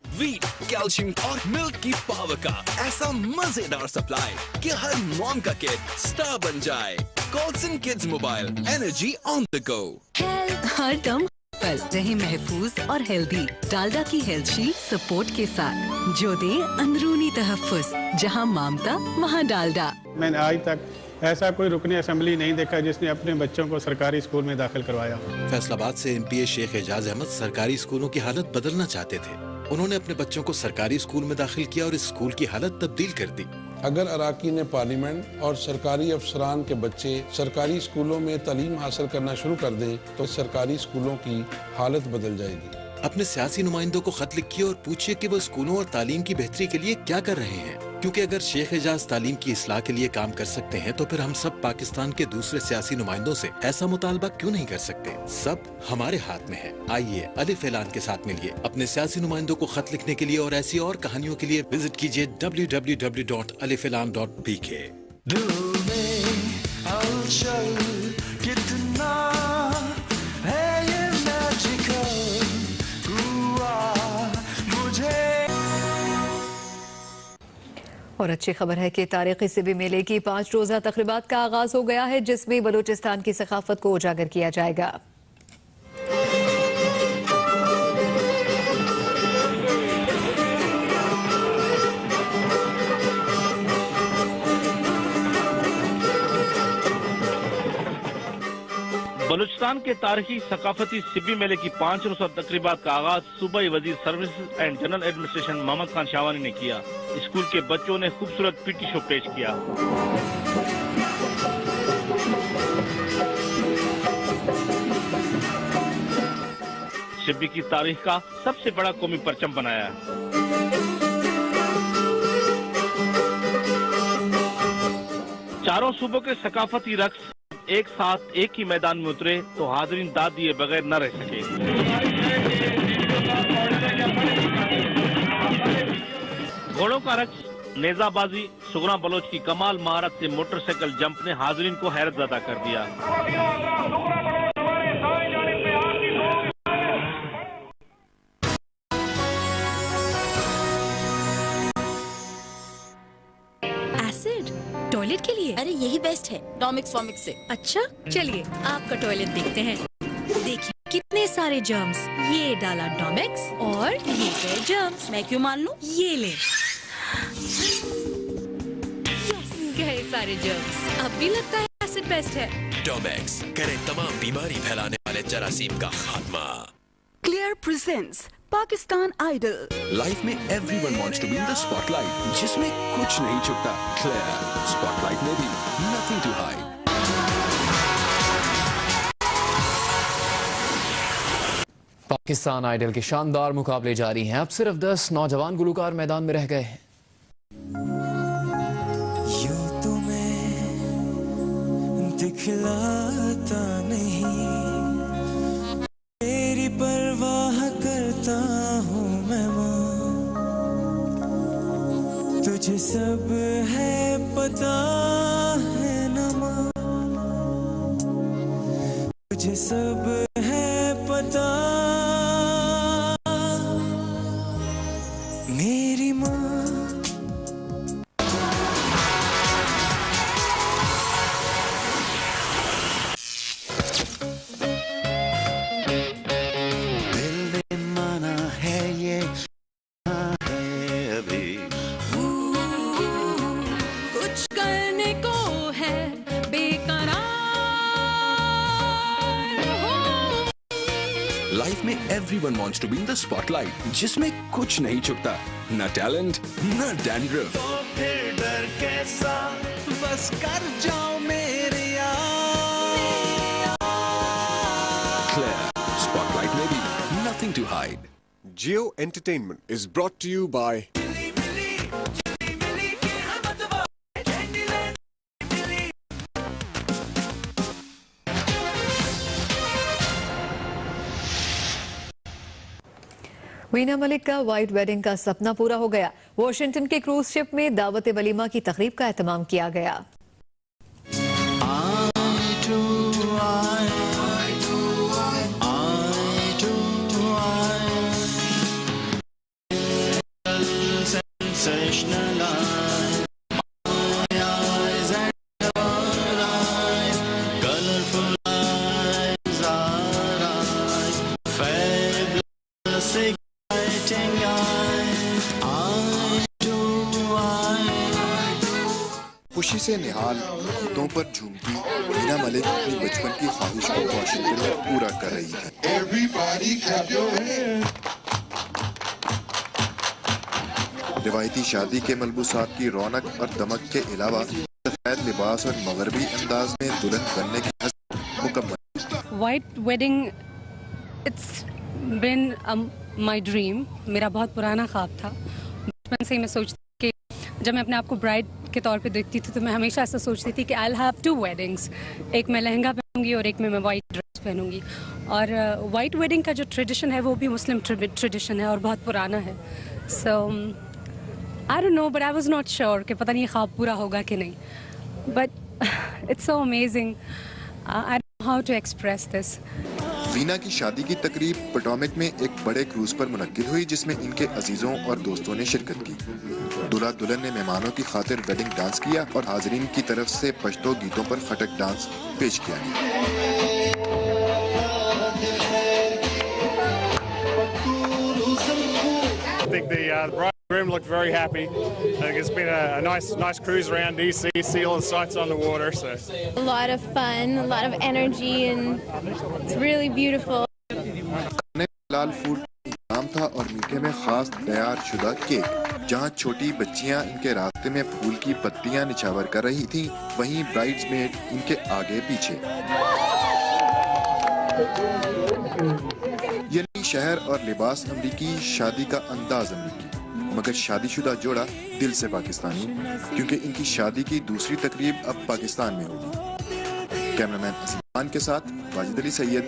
वीट, कैल्शियम और मिल्क की पावर का ऐसा मजेदार सप्लाई कि हर मॉम का किड स्टार बन जाए। Kolson kids mobile, energy on the go. हर दम पर रहे महफूज और हेल्दी, डालडा की हेल्थ शील्ड सपोर्ट के साथ, जो दे अंदरूनी तहफ्फुज़, जहां ममता वहां डालडा। मैंने आज तक ऐसा कोई रुकनी असेंबली नहीं देखा जिसने अपने बच्चों को सरकारी स्कूल में दाखिल करवाया। फैसलाबाद से एमपीए शेख एजाज अहमद सरकारी स्कूलों की हालत बदलना चाहते थे। उन्होंने अपने बच्चों को सरकारी स्कूल में दाखिल किया और इस स्कूल की हालत तब्दील कर दी। अगर अराकीन पार्लियामेंट और सरकारी अफसरान के बच्चे सरकारी स्कूलों में तालीम हासिल करना शुरू कर दें तो सरकारी स्कूलों की हालत बदल जाएगी। अपने सियासी नुमाइंदों को खत लिखिए और पूछिए कि वो स्कूलों और तालीम की बेहतरी के लिए क्या कर रहे हैं, क्योंकि अगर शेख एजाज तालीम की इस्लाह के लिए काम कर सकते हैं तो फिर हम सब पाकिस्तान के दूसरे सियासी नुमाइंदों से ऐसा मुतालबा क्यों नहीं कर सकते। सब हमारे हाथ में है। आइए अलिफ ऐलान के साथ मिलिए। अपने सियासी नुमाइंदों को खत लिखने के लिए और ऐसी और कहानियों के लिए विजिट कीजिए www.alifelan.pk। और अच्छी खबर है कि तारीखी सिबी मेले की 5 रोजा तकरीबात का आगाज हो गया है, जिसमें बलूचिस्तान की सकाफत को उजागर किया जाएगा। बलूचिस्तान के तारीखी सकाफती सिब्बी मेले की 5 रोजा तकरीबात का आगाज सूबाई वजीर services and general administration Mohammad Khan Shahwani ने किया। स्कूल के बच्चों ने खूबसूरत पीटी शो पेश किया। सिब्बी की तारीख का सबसे बड़ा कौमी परचम बनाया। चारों सूबों के सकाफती रक्स एक साथ एक ही मैदान में उतरे तो हाज़रीन दाद दिए बगैर न रह सके। घोड़ों का रक्स, नेजाबाजी, सुगना बलोच की कमाल महारत से मोटरसाइकिल जंप ने हाज़रीन को हैरत ज़दा कर दिया। टॉयलेट के लिए? अरे यही बेस्ट है, डॉमिक्स फॉमिक्स से। अच्छा चलिए आपका टॉयलेट देखते हैं। देखिए कितने सारे जर्म्स। ये डाला डॉमिक्स और ये गए जर्म्स। मैं क्यों मान लूं? ये ले, गए सारे जर्म्स। अब भी लगता है एसिड बेस्ट है। डॉमिक्स करे तमाम बीमारी फैलाने वाले जरासीम का खात्मा। Clear presents Pakistan idol. Life में everyone wants to be in the spotlight, जिसमें कुछ नहीं छुपता। क्लियर स्पॉटलाइट में भी nothing to hide. Pakistan idol के शानदार मुकाबले जारी हैं। अब सिर्फ 10 नौजवान गुलकार मैदान में रह गए हैं। यूं तुम्हें दिखलाता नहीं, तेरी परवाह करता हूँ मैं माँ। तुझे सब है पता है न माँ, तुझे सब है पता मेरी माँ। Everyone wants to be in the spotlight, जिसमें कुछ नहीं छुपता। न टैलेंट न डैंड्रफ। तो फिर डर कैसा, बस कर जाओ मेरे यार। Claire, Spotlight में भी nothing to hide. Geo Entertainment is brought to you by Veena Malik का व्हाइट वेडिंग का सपना पूरा हो गया। वॉशिंगटन के क्रूज शिप में दावत वलीमा की तकरीब का एहतमाम किया गया। खुशी से निहाल गीतों पर झूमती वीना मलिक अपनी बचपन की ख्वाहिश को वॉशिंगटन में पूरा कर रही है। रिवायती शादी के मलबूसात की रौनक और दमक के अलावा सफेद लिबास और मगरबी अंदाज में दुल्हन बनने की हसरत मुकम्मल। White wedding it's been my dream, मेरा बहुत पुराना ख्वाब था। बचपन से ही मैं सोचती कि जब मैं अपने आप को ब्राइड के तौर पे देखती थी तो मैं हमेशा ऐसा सोचती थी कि आई विल हैव 2 वेडिंग्स, एक मैं लहंगा पहनूंगी और एक में मैं वाइट ड्रेस पहनूंगी। और वाइट वेडिंग का जो ट्रेडिशन है वो भी मुस्लिम ट्रेडिशन है और बहुत पुराना है। So I don't know but I was not sure कि पता नहीं ये ख्वाब पूरा होगा कि नहीं, but it's so amazing, I don't know how to express this. Veena की शादी की तकरीब पोटोमैक में एक बड़े क्रूज पर मुनक्किद हुई जिसमें इनके अजीजों और दोस्तों ने शिरकत की। दूल्हा दुल्हन ने मेहमानों की खातिर वेडिंग डांस किया और हाजरीन की तरफ से पश्तो गीतों पर खटक डांस पेश किया गया। I think the bride and groom looked very happy. I think it's been a nice cruise around DC, see all the sights on the water. So a lot of fun, a lot of energy, and it's really beautiful. Lal food नाम था और मीठे में खास तैयार शुदा केक। जहां छोटी बच्चियां इनके रास्ते में फूल की पत्तियां निछावर कर रही थीं, वहीं ब्राइड्समेड इनके आगे पीछे। यानी शहर और लिबास अमरीकी, शादी का अंदाज अमरीकी, मगर शादीशुदा जोड़ा दिल से पाकिस्तानी, क्योंकि इनकी शादी की दूसरी तकरीब अब पाकिस्तान में होगी। कैमरामैन असीम खान के साथ वाजिद अली सैयद,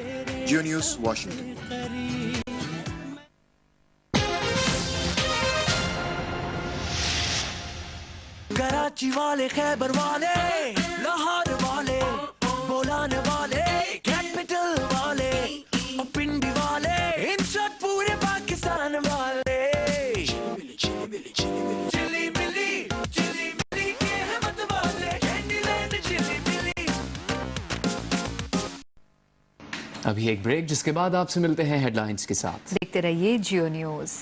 जियो न्यूज़, वाशिंगटन। कराची वाले, खैबर वाले, लाहौर वाले, बोलाने वाले, कैपिटल वाले, पिंडी वाले, इन शॉट पूरे पाकिस्तान वाले। चिली मिली के हमत वाले, कैंडीलैंड चिली मिली। अभी एक ब्रेक, जिसके बाद आपसे मिलते हैं हेडलाइंस के साथ। देखते रहिए जियो न्यूज़।